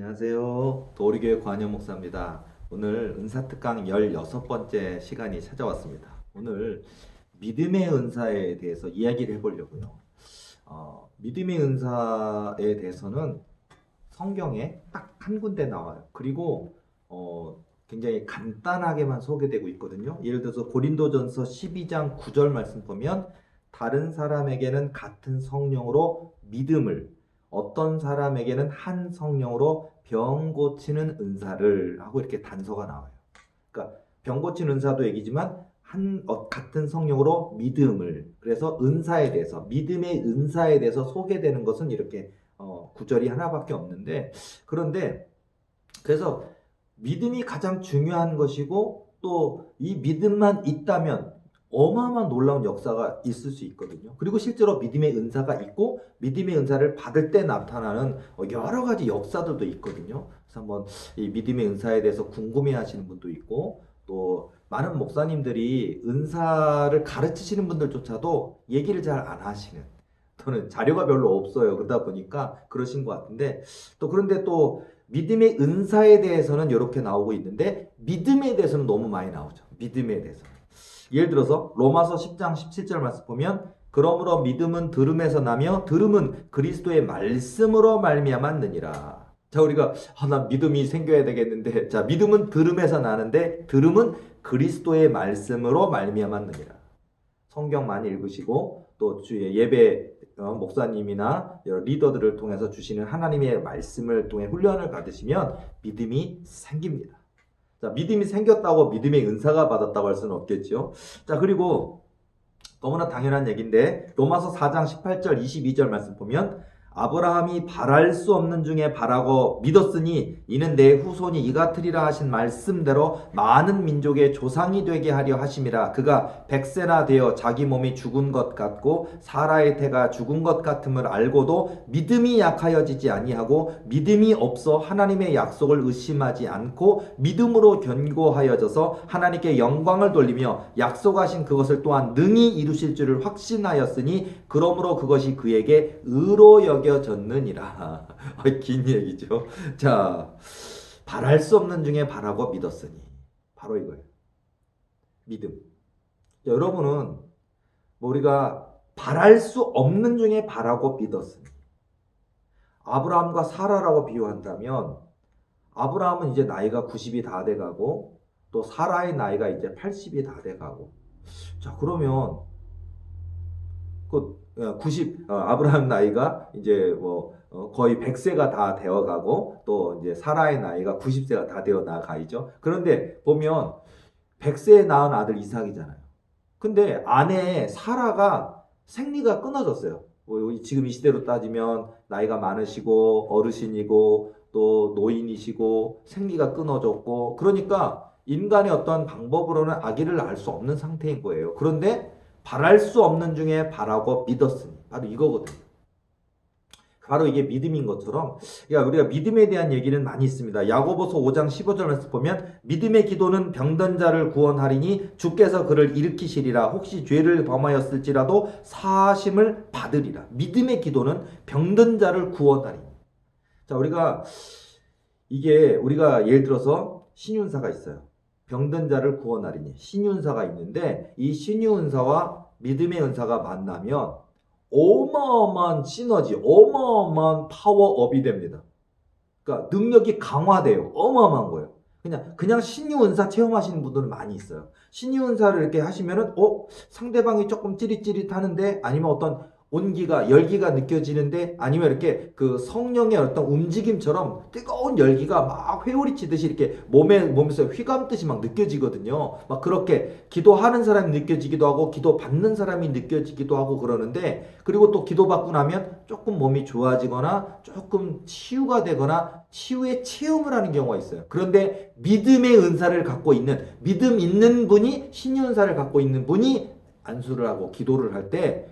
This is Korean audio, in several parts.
안녕하세요. 도리교회 관현 목사입니다. 오늘 은사특강 16번째 시간이 찾아왔습니다. 오늘 믿음의 은사에 대해서 이야기를 해보려고요. 믿음의 은사에 대해서는 성경에 딱 한 군데 나와요. 그리고 굉장히 간단하게만 소개되고 있거든요. 예를 들어서 고린도전서 12장 9절 말씀 보면 다른 사람에게는 같은 성령으로 믿음을, 어떤 사람에게는 한 성령으로 병 고치는 은사를 하고 이렇게 단서가 나와요. 그러니까 병 고치는 은사도 얘기지만 같은 성령으로 믿음을, 그래서 은사에 대해서, 믿음의 은사에 대해서 소개되는 것은 이렇게 구절이 하나밖에 없는데, 그런데 그래서 믿음이 가장 중요한 것이고, 또 이 믿음만 있다면 어마어마한 놀라운 역사가 있을 수 있거든요. 그리고 실제로 믿음의 은사가 있고 믿음의 은사를 받을 때 나타나는 여러 가지 역사들도 있거든요. 그래서 한번 이 믿음의 은사에 대해서 궁금해 하시는 분도 있고, 또 많은 목사님들이 은사를 가르치시는 분들조차도 얘기를 잘 안 하시는, 또는 자료가 별로 없어요. 그러다 보니까 그러신 것 같은데, 또 그런데 또 믿음의 은사에 대해서는 이렇게 나오고 있는데 믿음에 대해서는 너무 많이 나오죠. 믿음에 대해서. 예를 들어서 로마서 10장 17절 말씀 보면 그러므로 믿음은 들음에서 나며 들음은 그리스도의 말씀으로 말미암았느니라. 자, 우리가 난 믿음이 생겨야 되겠는데, 자, 믿음은 들음에서 나는데 들음은 그리스도의 말씀으로 말미암았느니라. 성경 많이 읽으시고 또 주의 예배 목사님이나 여러 리더들을 통해서 주시는 하나님의 말씀을 통해 훈련을 받으시면 믿음이 생깁니다. 자, 믿음이 생겼다고 믿음의 은사가 받았다고 할 수는 없겠죠. 자, 그리고 너무나 당연한 얘기인데 로마서 4장 18절 22절 말씀 보면 아브라함이 바랄 수 없는 중에 바라고 믿었으니 이는 내 후손이 이 같으리라 하신 말씀대로 많은 민족의 조상이 되게 하려 하심이라. 그가 100세나 되어 자기 몸이 죽은 것 같고 사라의 태가 죽은 것 같음을 알고도 믿음이 약하여지지 아니하고 믿음이 없어 하나님의 약속을 의심하지 않고 믿음으로 견고하여져서 하나님께 영광을 돌리며 약속하신 그것을 또한 능히 이루실 줄을 확신하였으니 그러므로 그것이 그에게 의로 여겨졌느니라. 긴 얘기죠. 자, 바랄 수 없는 중에 바라고 믿었으니, 바로 이거예요. 믿음. 자, 여러분은 우리가 바랄 수 없는 중에 바라고 믿었으니, 아브라함과 사라라고 비유한다면 아브라함은 이제 나이가 90이 다 돼가고 또 사라의 나이가 이제 80이 다 돼가고, 자, 그러면 그 90, 아브라함 나이가 이제 거의 100세가 다 되어가고 또 이제 사라의 나이가 90세가 다 되어 나가이죠. 그런데 보면 100세에 낳은 아들 이삭이잖아요. 근데 아내 사라가 생리가 끊어졌어요. 지금 이 시대로 따지면 나이가 많으시고 어르신이고 또 노인이시고 생리가 끊어졌고, 그러니까 인간의 어떤 방법으로는 아기를 낳을 수 없는 상태인 거예요. 그런데 바랄 수 없는 중에 바라고 믿었으니, 바로 이거거든요. 바로 이게 믿음인 것처럼, 그러니까 우리가 믿음에 대한 얘기는 많이 있습니다. 야고보서 5장 15절에서 보면 믿음의 기도는 병든 자를 구원하리니 주께서 그를 일으키시리라. 혹시 죄를 범하였을지라도 사하심을 받으리라. 믿음의 기도는 병든 자를 구원하리니. 자, 우리가 예를 들어서 신윤사가 있어요. 병든 자를 구원하리니 신윤사가 있는데, 이 신윤사와 믿음의 은사가 만나면 어마어마한 시너지, 어마어마한 파워업이 됩니다. 그러니까 능력이 강화돼요. 어마어마한 거예요. 그냥 신유은사 체험하시는 분들은 많이 있어요. 신유은사를 이렇게 하시면은 상대방이 조금 찌릿찌릿하는데, 아니면 어떤 온기가, 열기가 느껴지는데, 아니면 이렇게 그 성령의 어떤 움직임처럼 뜨거운 열기가 막 회오리치듯이 이렇게 몸에서 휘감듯이 막 느껴지거든요. 막 그렇게 기도하는 사람이 느껴지기도 하고 기도 받는 사람이 느껴지기도 하고 그러는데, 그리고 또 기도받고 나면 조금 몸이 좋아지거나 조금 치유가 되거나 치유의 체험을 하는 경우가 있어요. 그런데 믿음의 은사를 갖고 있는, 믿음 있는 분이, 신유 은사를 갖고 있는 분이 안수를 하고 기도를 할 때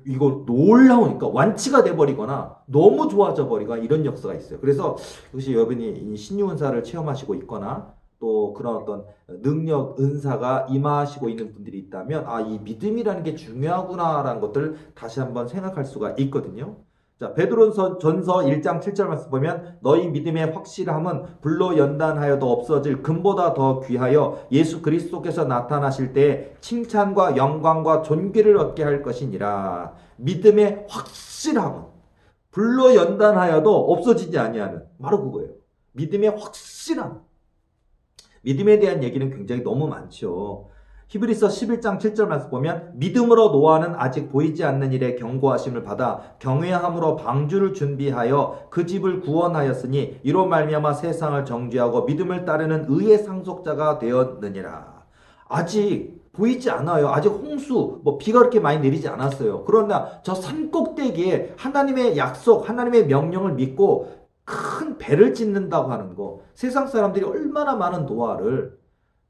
이거 놀라우니까 완치가 돼버리거나 너무 좋아져 버리거나 이런 역사가 있어요. 그래서 혹시 여러분이 이 신유은사를 체험하시고 있거나 또 그런 어떤 능력, 은사가 임하시고 있는 분들이 있다면 이 믿음이라는 게 중요하구나라는 것들 다시 한번 생각할 수가 있거든요. 자, 베드로전서 1장 7절 말씀 보면 너희 믿음의 확실함은 불로 연단하여도 없어질 금보다 더 귀하여 예수 그리스도께서 나타나실 때에 칭찬과 영광과 존귀를 얻게 할 것이니라. 믿음의 확실함은 불로 연단하여도 없어지지 아니하는, 바로 그거예요. 믿음의 확실함. 믿음에 대한 얘기는 굉장히 너무 많죠. 히브리서 11장 7절 말씀 보면 믿음으로 노아는 아직 보이지 않는 일에 경고하심을 받아 경외함으로 방주를 준비하여 그 집을 구원하였으니 이로 말미암아 세상을 정죄하고 믿음을 따르는 의의 상속자가 되었느니라. 아직 보이지 않아요. 아직 홍수, 비가 그렇게 많이 내리지 않았어요. 그러나 저 산꼭대기에 하나님의 약속, 하나님의 명령을 믿고 큰 배를 짓는다고 하는 거, 세상 사람들이 얼마나 많은 노아를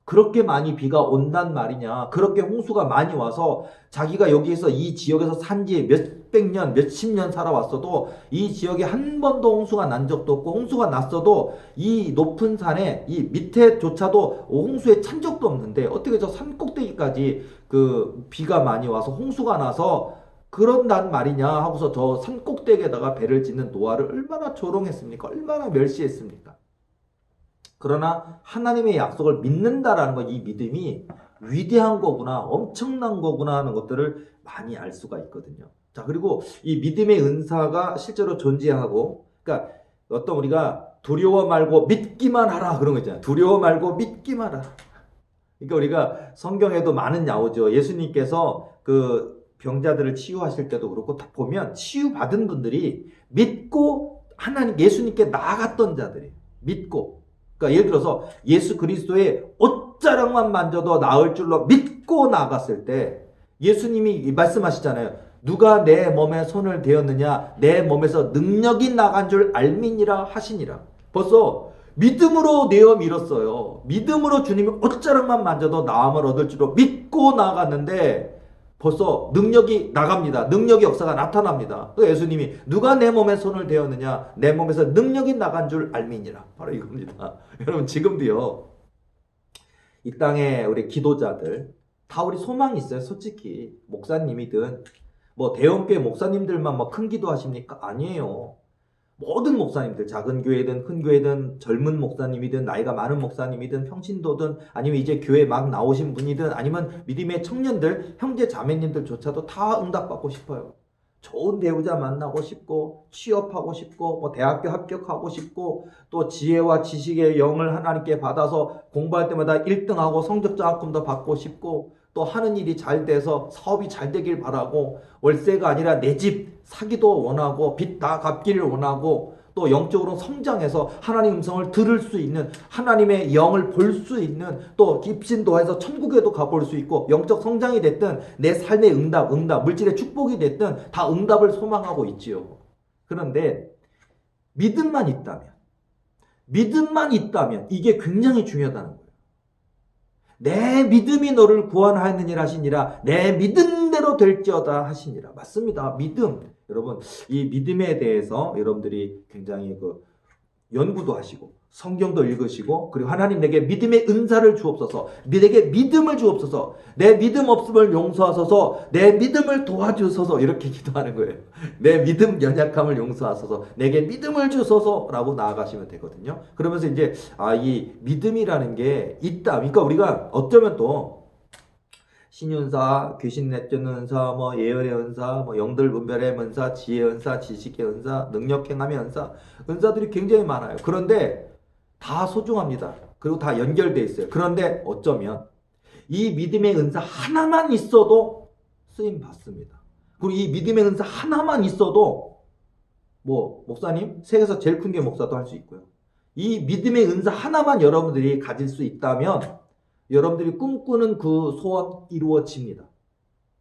그렇게 많이 비가 온단 말이냐, 그렇게 홍수가 많이 와서 자기가 여기에서 이 지역에서 산지 몇백 년, 몇십 년 살아왔어도 이 지역에 한 번도 홍수가 난 적도 없고, 홍수가 났어도 이 높은 산에 이 밑에조차도 홍수에 찬 적도 없는데 어떻게 저 산 꼭대기까지 그 비가 많이 와서 홍수가 나서 그런단 말이냐 하고서 저 산 꼭대기에다가 배를 짓는 노아를 얼마나 조롱했습니까? 얼마나 멸시했습니까? 그러나 하나님의 약속을 믿는다라는 것, 이 믿음이 위대한 거구나, 엄청난 거구나 하는 것들을 많이 알 수가 있거든요. 자, 그리고 이 믿음의 은사가 실제로 존재하고, 그러니까 어떤 우리가 두려워 말고 믿기만 하라 그런 거 있잖아요. 두려워 말고 믿기만 하라. 그러니까 우리가 성경에도 많은 나오죠. 예수님께서 그 병자들을 치유하실 때도 그렇고 딱 보면 치유받은 분들이 믿고 하나님 예수님께 나아갔던 자들이 믿고, 그러니까 예를 들어서 예수 그리스도의 옷자락만 만져도 나을 줄로 믿고 나아갔을 때 예수님이 말씀하시잖아요. 누가 내 몸에 손을 대었느냐, 내 몸에서 능력이 나간 줄 알미니라 하시니라. 벌써 믿음으로 내어 밀었어요. 믿음으로 주님이 옷자락만 만져도 나음을 얻을 줄로 믿고 나아갔는데 벌써 능력이 나갑니다. 능력의 역사가 나타납니다. 또 예수님이 누가 내 몸에 손을 대었느냐, 내 몸에서 능력이 나간 줄 알미니라. 바로 이겁니다. 여러분, 지금도요, 이 땅에 우리 기도자들 다 우리 소망이 있어요. 솔직히 목사님이든 대형교회 목사님들만 큰 기도 하십니까? 아니에요. 모든 목사님들, 작은 교회든 큰 교회든 젊은 목사님이든 나이가 많은 목사님이든 평신도든 아니면 이제 교회 막 나오신 분이든 아니면 믿음의 청년들, 형제 자매님들조차도 다 응답받고 싶어요. 좋은 배우자 만나고 싶고 취업하고 싶고 대학교 합격하고 싶고 또 지혜와 지식의 영을 하나님께 받아서 공부할 때마다 1등하고 성적 장학금도 받고 싶고 또 하는 일이 잘 돼서 사업이 잘 되길 바라고 월세가 아니라 내 집 사기도 원하고 빚 다 갚기를 원하고 또 영적으로 성장해서 하나님 음성을 들을 수 있는, 하나님의 영을 볼 수 있는, 또 입신도해서 천국에도 가볼 수 있고 영적 성장이 됐든 내 삶의 응답, 물질의 축복이 됐든 다 응답을 소망하고 있지요. 그런데 믿음만 있다면 이게 굉장히 중요하다는 거예요. 내 믿음이 너를 구원하느니라 하시니라. 내 믿음대로 될지어다 하시니라. 맞습니다. 믿음. 여러분, 이 믿음에 대해서 여러분들이 굉장히 연구도 하시고 성경도 읽으시고 그리고 하나님 내게 믿음의 은사를 주옵소서, 내게 믿음을 주옵소서, 내 믿음 없음을 용서하소서, 내 믿음을 도와주소서 이렇게 기도하는 거예요. 내 믿음 연약함을 용서하소서, 내게 믿음을 주소서라고 나아가시면 되거든요. 그러면서 이제 이 믿음이라는 게 있다. 그러니까 우리가 어쩌면 또 신윤사, 귀신 내쫓는 은사, 예언의 은사, 영들 분별의 은사, 지혜의 은사, 지식의 은사, 능력 행함의 은사, 은사들이 굉장히 많아요. 그런데 다 소중합니다. 그리고 다 연결되어 있어요. 그런데 어쩌면 이 믿음의 은사 하나만 있어도 쓰임 받습니다. 그리고 이 믿음의 은사 하나만 있어도 목사님 세계에서 제일 큰 게 목사도 할 수 있고요. 이 믿음의 은사 하나만 여러분들이 가질 수 있다면 여러분들이 꿈꾸는 그 소원 이루어집니다.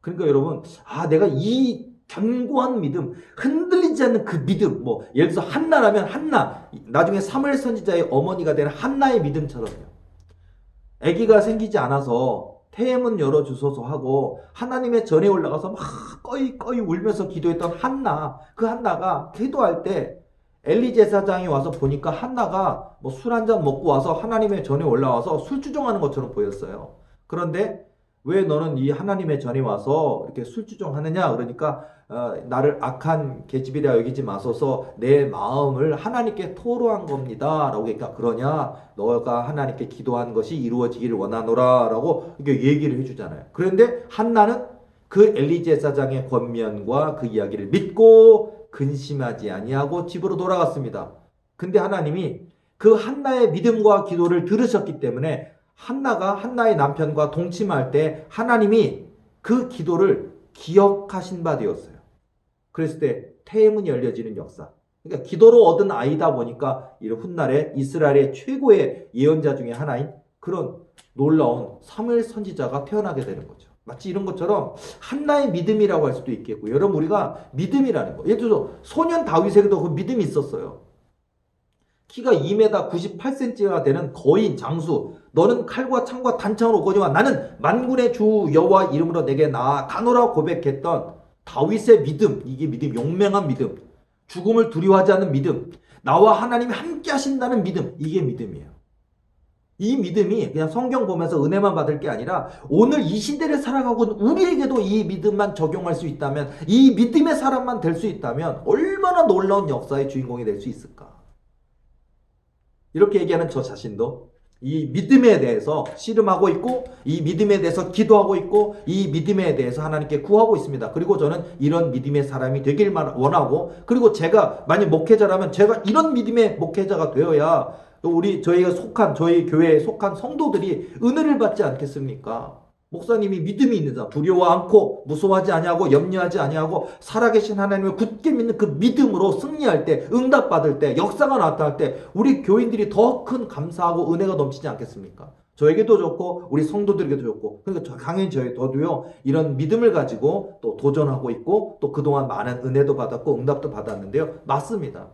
그러니까 여러분, 내가 이 견고한 믿음, 흔들리지 않는 그 믿음, 예를 들어서 한나라면 한나, 나중에 사무엘 선지자의 어머니가 되는 한나의 믿음처럼요. 아기가 생기지 않아서 태문 열어주소서 하고 하나님의 전에 올라가서 막 꺼이 울면서 기도했던 한나, 그 한나가 기도할 때 엘리 제사장이 와서 보니까 한나가 술 한잔 먹고 와서 하나님의 전에 올라와서 술 주정하는 것처럼 보였어요. 그런데 왜 너는 이 하나님의 전에 와서 이렇게 술 주정하느냐? 그러니까 나를 악한 계집이라 여기지 마소서 내 마음을 하나님께 토로한 겁니다. 라고 그러니까 그러냐? 너가 하나님께 기도한 것이 이루어지기를 원하노라. 라고 이렇게 얘기를 해주잖아요. 그런데 한나는 그 엘리 제사장의 권면과 그 이야기를 믿고 근심하지 아니하고 집으로 돌아갔습니다. 근데 하나님이 그 한나의 믿음과 기도를 들으셨기 때문에 한나가 한나의 남편과 동침할 때 하나님이 그 기도를 기억하신 바 되었어요. 그랬을 때 태문이 열려지는 역사. 그러니까 기도로 얻은 아이다 보니까 이런 훗날에 이스라엘의 최고의 예언자 중에 하나인 그런 놀라운 사무엘 선지자가 태어나게 되는 거죠. 마치 이런 것처럼 한나의 믿음이라고 할 수도 있겠고, 여러분 우리가 믿음이라는 거. 예를 들어서 소년 다윗에게도 그 믿음이 있었어요. 키가 2m 98cm가 되는 거인 장수. 너는 칼과 창과 단창으로 오거니와 나는 만군의 주 여호와 이름으로 내게 나아가노라 고백했던 다윗의 믿음. 이게 믿음, 용맹한 믿음. 죽음을 두려워하지 않는 믿음. 나와 하나님이 함께 하신다는 믿음. 이게 믿음이에요. 이 믿음이 그냥 성경 보면서 은혜만 받을 게 아니라 오늘 이 시대를 살아가고 있는 우리에게도 이 믿음만 적용할 수 있다면, 이 믿음의 사람만 될 수 있다면 얼마나 놀라운 역사의 주인공이 될 수 있을까. 이렇게 얘기하는 저 자신도 이 믿음에 대해서 씨름하고 있고, 이 믿음에 대해서 기도하고 있고, 이 믿음에 대해서 하나님께 구하고 있습니다. 그리고 저는 이런 믿음의 사람이 되길 원하고, 그리고 제가 만약 목회자라면 제가 이런 믿음의 목회자가 되어야 저희가 속한, 저희 교회에 속한 성도들이 은혜를 받지 않겠습니까? 목사님이 믿음이 있는 사람, 두려워 않고 무서워하지 아니하고 염려하지 아니하고 살아계신 하나님을 굳게 믿는 그 믿음으로 승리할 때, 응답받을 때, 역사가 나타날 때 우리 교인들이 더 큰 감사하고 은혜가 넘치지 않겠습니까? 저에게도 좋고 우리 성도들에게도 좋고, 그러니까 당연히 저도요 이런 믿음을 가지고 또 도전하고 있고, 또 그동안 많은 은혜도 받았고 응답도 받았는데요. 맞습니다.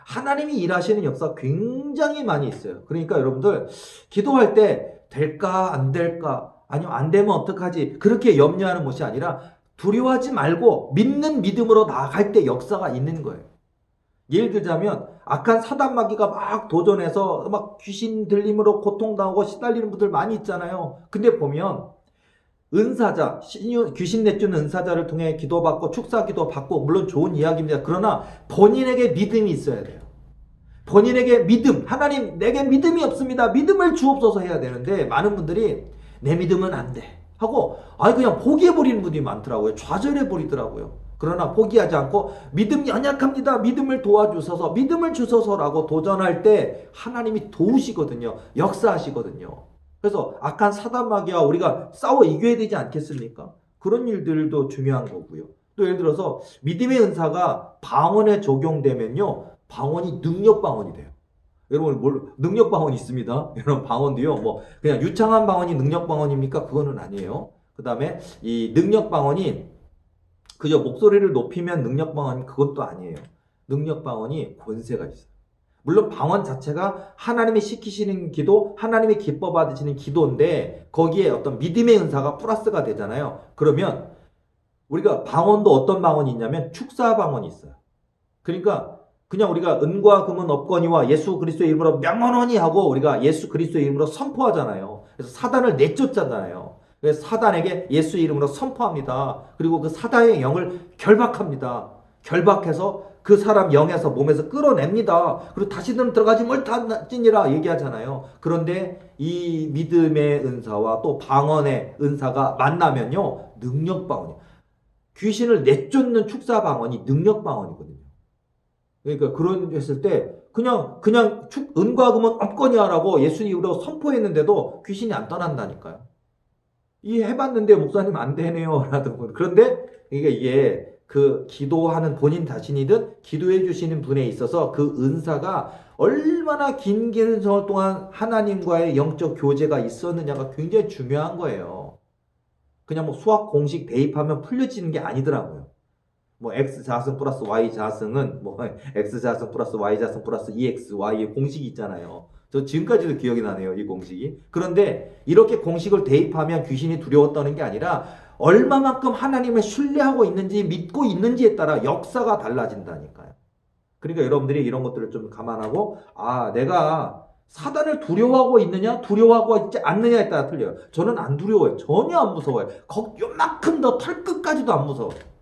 하나님이 일하시는 역사 굉장히 많이 있어요. 그러니까 여러분들 기도할 때 될까 안 될까, 아니면 안 되면 어떡하지, 그렇게 염려하는 것이 아니라 두려워하지 말고 믿는 믿음으로 나아갈 때 역사가 있는 거예요. 예를 들자면 악한 사단 마귀가 막 도전해서 막 귀신 들림으로 고통당하고 시달리는 분들 많이 있잖아요. 근데 보면 은사자, 귀신 내쫓는 은사자를 통해 기도받고 축사기도 받고, 물론 좋은 이야기입니다. 그러나 본인에게 믿음이 있어야 돼요. 본인에게 믿음, 하나님 내게 믿음이 없습니다, 믿음을 주옵소서 해야 되는데, 많은 분들이 내 믿음은 안 돼 하고 그냥 포기해버리는 분들이 많더라고요. 좌절해버리더라고요. 그러나 포기하지 않고 믿음이 연약합니다, 믿음을 도와주소서, 믿음을 주소서라고 도전할 때 하나님이 도우시거든요. 역사하시거든요. 그래서 악한 사단 마귀와 우리가 싸워 이겨야 되지 않겠습니까? 그런 일들도 중요한 거고요. 또 예를 들어서 믿음의 은사가 방언에 적용되면요, 방언이 능력 방언이 돼요. 여러분 능력 방언이 있습니다. 여러분 방언도요, 뭐 그냥 유창한 방언이 능력 방언입니까? 그거는 아니에요. 그 다음에 이 능력 방언이 그저 목소리를 높이면 능력 방언이 그것도 아니에요. 능력 방언이 권세가 있어요. 물론 방언 자체가 하나님이 시키시는 기도, 하나님이 기뻐 받으시는 기도인데 거기에 어떤 믿음의 은사가 플러스가 되잖아요. 그러면 우리가 방언도 어떤 방언이 있냐면 축사 방언이 있어요. 그러니까 그냥 우리가 은과 금은 없거니와 예수 그리스도의 이름으로 명하노니 하고 우리가 예수 그리스도의 이름으로 선포하잖아요. 그래서 사단을 내쫓잖아요. 그래서 사단에게 예수 이름으로 선포합니다. 그리고 그 사단의 영을 결박합니다. 결박해서 그 사람 영에서 몸에서 끌어냅니다. 그리고 다시는 들어가지 못하니라 얘기하잖아요. 그런데 이 믿음의 은사와 또 방언의 은사가 만나면요, 능력 방언이에요. 귀신을 내쫓는 축사 방언이 능력 방언이거든요. 그러니까 그런 했을 때 그냥 은과 금은 없거니와라고 예수 이름으로 선포했는데도 귀신이 안 떠난다니까요. 해봤는데 목사님 안 되네요 라든가. 그런데 이게 그 기도하는 본인 자신이든 기도해 주시는 분에 있어서 그 은사가 얼마나 긴 세월 동안 하나님과의 영적 교제가 있었느냐가 굉장히 중요한 거예요. 그냥 뭐 수학 공식 대입하면 풀려지는 게 아니더라고요. 뭐 X자승 플러스 Y자승은 뭐 X자승 플러스 Y자승 플러스 EX, Y의 공식이 있잖아요. 저 지금까지도 기억이 나네요, 이 공식이. 그런데 이렇게 공식을 대입하면 귀신이 두려웠다는 게 아니라 얼마만큼 하나님을 신뢰하고 있는지 믿고 있는지에 따라 역사가 달라진다니까요. 그러니까 여러분들이 이런 것들을 좀 감안하고 내가 사단을 두려워하고 있느냐 두려워하고 있지 않느냐에 따라 틀려요. 저는 안 두려워요. 전혀 안 무서워요. 요만큼 더 털끝까지도 안 무서워요.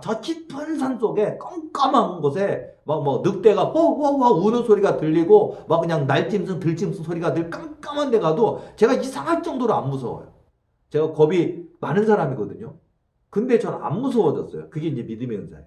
저 깊은 산 속에 깜깜한 곳에 막 뭐 늑대가 호호호 우는 소리가 들리고 막 그냥 날짐승 들짐승 소리가 들 깜깜한 데 가도 제가 이상할 정도로 안 무서워요. 제가 겁이 많은 사람이거든요. 근데 전 안 무서워졌어요. 그게 이제 믿음의 은사예요.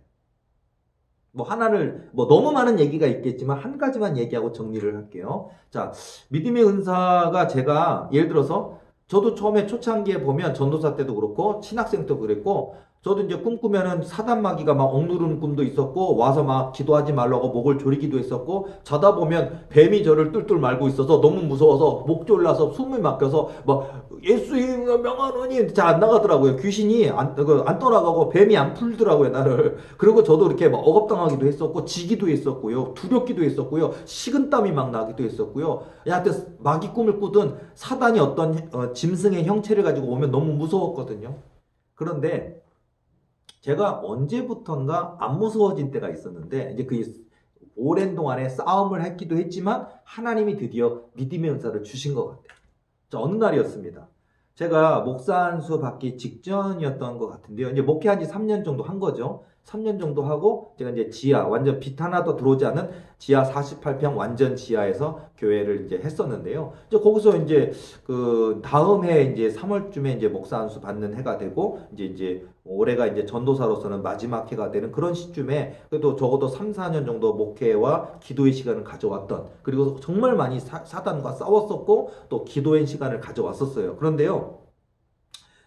뭐 하나를 뭐 너무 많은 얘기가 있겠지만 한 가지만 얘기하고 정리를 할게요. 자, 믿음의 은사가 제가 예를 들어서 저도 처음에 초창기에 보면 전도사 때도 그렇고 신학생 때도 그랬고 저도 이제 꿈꾸면은 사단마귀가 막 억누르는 꿈도 있었고 와서 막 기도하지 말라고 목을 조리기도 했었고 자다 보면 뱀이 저를 뚫뚫 말고 있어서 너무 무서워서 목 졸라서 숨이 막혀서 막 예수의 명하노니 잘 안 나가더라고요. 귀신이 안 떠나가고 뱀이 안 풀더라고요 나를. 그리고 저도 이렇게 막 억압당하기도 했었고 지기도 했었고요. 두렵기도 했었고요. 식은땀이 막 나기도 했었고요. 하여튼 마귀 꿈을 꾸든 사단이 어떤 짐승의 형체를 가지고 오면 너무 무서웠거든요. 그런데 제가 언제부턴가 안 무서워진 때가 있었는데 이제 그 오랜 동안에 싸움을 했기도 했지만 하나님이 드디어 믿음의 은사를 주신 것 같아요. 자, 어느 날이었습니다. 제가 목사 안수 받기 직전이었던 것 같은데요. 이제 목회한 지 3년 정도 한 거죠. 3년 정도 하고 제가 이제 지하 완전 빛 하나도 들어오지 않은 지하 48평 완전 지하에서 교회를 이제 했었는데요. 이제 거기서 이제 그 다음 해 이제 3월쯤에 이제 목사 안수 받는 해가 되고 이제 올해가 이제 전도사로서는 마지막 해가 되는 그런 시점에 그래도 적어도 3, 4년 정도 목회와 기도의 시간을 가져왔던 그리고 정말 많이 사단과 싸웠었고 또 기도의 시간을 가져왔었어요. 그런데요.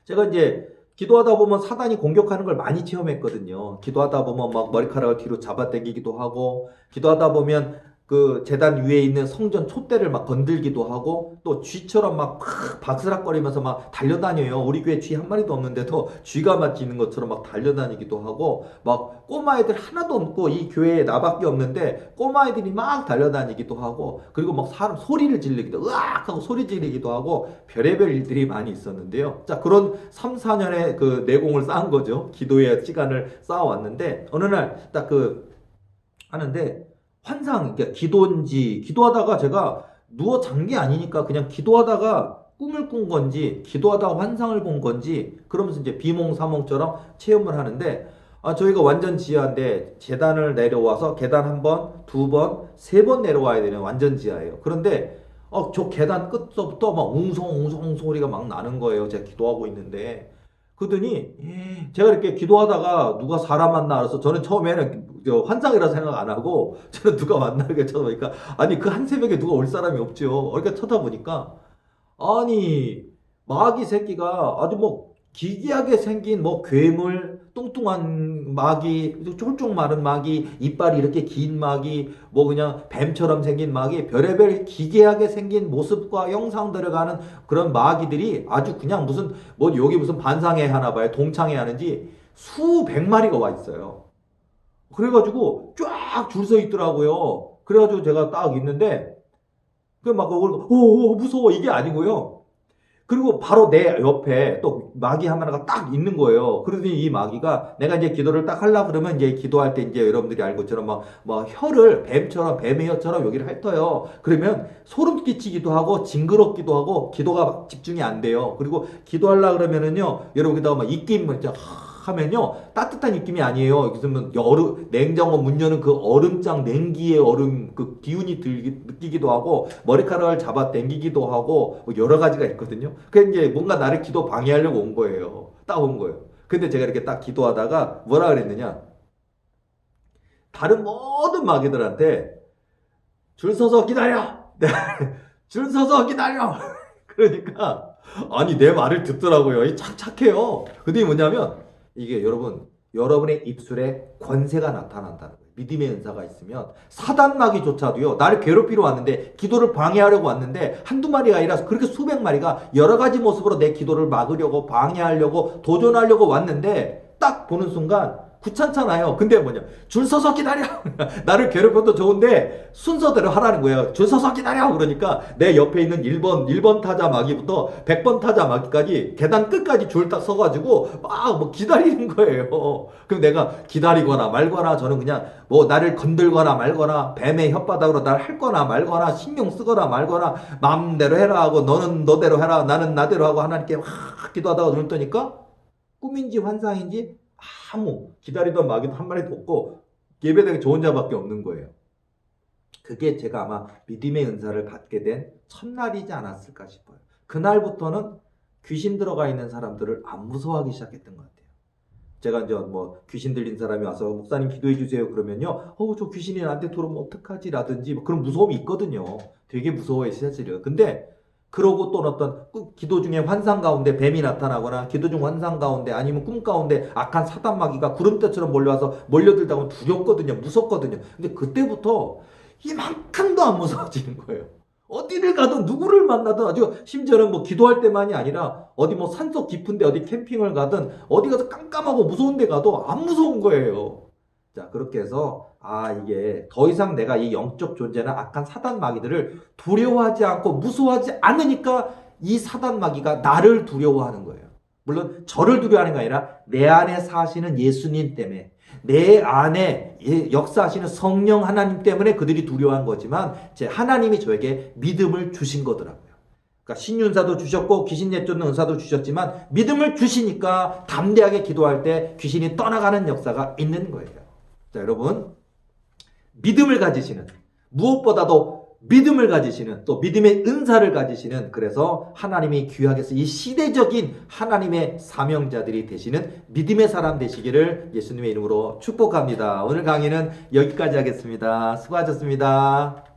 제가 이제 기도하다 보면 사단이 공격하는 걸 많이 체험했거든요. 기도하다 보면 막 머리카락을 뒤로 잡아당기기도 하고, 기도하다 보면 그 재단 위에 있는 성전 촛대를 막 건들기도 하고, 또 쥐처럼 막 바스락거리면서 막 달려다녀요. 우리 교회 쥐 한 마리도 없는데도 쥐가 막 짖는 것처럼 막 달려다니기도 하고, 막 꼬마애들 하나도 없고 이 교회에 나밖에 없는데 꼬마애들이 막 달려다니기도 하고, 그리고 막 사람 소리를 지르기도 으악 하고 소리 지르기도 하고 별의별 일들이 많이 있었는데요. 자, 그런 3, 4년의 그 내공을 쌓은 거죠. 기도의 시간을 쌓아왔는데 어느 날 딱 그 하는데 환상, 그러니까 기도인지 기도하다가 제가 누워 잔 게 아니니까 그냥 기도하다가 꿈을 꾼 건지 기도하다가 환상을 본 건지 그러면서 이제 비몽사몽처럼 체험을 하는데 저희가 완전 지하인데 계단을 내려와서 계단 한 번, 두 번, 세 번 내려와야 되는 완전 지하예요. 그런데 저 계단 끝서부터 막 웅성웅성 소리가 막 나는 거예요. 제가 기도하고 있는데. 그러더니 제가 이렇게 기도하다가 누가 사람 만나 알아서 저는 처음에는 환상이라 생각 안 하고 저는 누가 만나게 쳐다보니까 아니 그 한 새벽에 누가 올 사람이 없죠. 그러니까 쳐다보니까 아니 마귀 새끼가 아주 뭐 기괴하게 생긴 뭐 괴물 뚱뚱한 마귀 쫄쫄 마른 마귀 이빨이 이렇게 긴 마귀 뭐 그냥 뱀처럼 생긴 마귀 별의별 기괴하게 생긴 모습과 형상 들어가는 그런 마귀들이 아주 그냥 무슨 뭐 여기 무슨 반상회 하나 봐요 동창회 하는지 수백 마리가 와 있어요. 그래가지고 쫙 줄 서 있더라고요. 그래가지고 제가 딱 있는데 그막 오 무서워 이게 아니고요. 그리고 바로 내 옆에 또 마귀 하나가 딱 있는 거예요. 그러더니 이 마귀가 내가 이제 기도를 딱 하려고 그러면 이제 기도할 때 이제 여러분들이 알고 있처럼 막 혀를 뱀처럼 뱀의 혀처럼 여기를 핥어요. 그러면 소름 끼치기도 하고 징그럽기도 하고 기도가 집중이 안 돼요. 그리고 기도하려고 그러면은요 여러분 기다가 막 입김 진짜 하면요 따뜻한 입김이 아니에요. 그래서 여름 냉장고 문 여는 그 얼음장 냉기의 얼음 그 기운이 느끼기도 하고 머리카락을 잡아 당기기도 하고 뭐 여러 가지가 있거든요. 그 이제 뭔가 나를 기도 방해하려고 온 거예요. 딱 온 거예요. 근데 제가 이렇게 딱 기도하다가 뭐라 그랬느냐? 다른 모든 마귀들한테 줄 서서 기다려. 줄 서서 기다려. 그러니까 아니 내 말을 듣더라고요. 착해요. 근데 뭐냐면 이게 여러분의 입술에 권세가 나타난다는 거예요. 믿음의 은사가 있으면 사단마귀조차도요 나를 괴롭히러 왔는데 기도를 방해하려고 왔는데 한두 마리가 아니라 그렇게 수백 마리가 여러 가지 모습으로 내 기도를 막으려고 방해하려고 도전하려고 왔는데 딱 보는 순간 귀찮잖아요. 근데 뭐냐 줄 서서 기다려. 나를 괴롭혀도 좋은데 순서대로 하라는 거예요. 줄 서서 기다려. 그러니까 내 옆에 있는 1번 타자 마귀부터 100번 타자 마귀까지 계단 끝까지 줄 딱 서가지고 막 뭐 기다리는 거예요. 그럼 내가 기다리거나 말거나 저는 그냥 뭐 나를 건들거나 말거나 뱀의 혓바닥으로 날 핥거나 말거나 신경 쓰거나 말거나 마음대로 해라 하고 너는 너대로 해라 나는 나대로 하고 하나님께 막 기도하다가 눈 뜨니까 꿈인지 환상인지 아무 기다리던 마귀도 한 마리도 없고 예배당에 저 혼자밖에 없는 거예요. 그게 제가 아마 믿음의 은사를 받게 된 첫날이지 않았을까 싶어요. 그날부터는 귀신 들어가 있는 사람들을 안 무서워하기 시작했던 것 같아요. 제가 이제 뭐 귀신 들린 사람이 와서 목사님 기도해 주세요 그러면요, 저 귀신이 나한테 들어오면 어떡하지라든지 뭐 그런 무서움이 있거든요. 되게 무서워해 사실은. 근데 그러고 또 어떤 기도 중에 환상 가운데 뱀이 나타나거나 기도 중 환상 가운데 아니면 꿈 가운데 악한 사단 마귀가 구름대처럼 몰려와서 몰려들다 보면 두렵거든요. 무섭거든요. 근데 그때부터 이만큼도 안 무서워지는 거예요. 어디를 가든 누구를 만나든 아주 심지어는 뭐 기도할 때만이 아니라 어디 뭐 산속 깊은데 어디 캠핑을 가든 어디 가서 깜깜하고 무서운 데 가도 안 무서운 거예요. 자, 그렇게 해서 이게 더 이상 내가 이 영적 존재나 악한 사단 마귀들을 두려워하지 않고 무서워하지 않으니까 이 사단 마귀가 나를 두려워하는 거예요. 물론 저를 두려워하는 게 아니라 내 안에 사시는 예수님 때문에, 내 안에 역사하시는 성령 하나님 때문에 그들이 두려워한 거지만 제 하나님이 저에게 믿음을 주신 거더라고요. 그러니까 신윤사도 주셨고 귀신 내쫓는 은사도 주셨지만 믿음을 주시니까 담대하게 기도할 때 귀신이 떠나가는 역사가 있는 거예요. 자, 여러분, 믿음을 가지시는, 무엇보다도 믿음을 가지시는, 또 믿음의 은사를 가지시는, 그래서 하나님이 귀하게 이 시대적인 하나님의 사명자들이 되시는 믿음의 사람 되시기를 예수님의 이름으로 축복합니다. 오늘 강의는 여기까지 하겠습니다. 수고하셨습니다.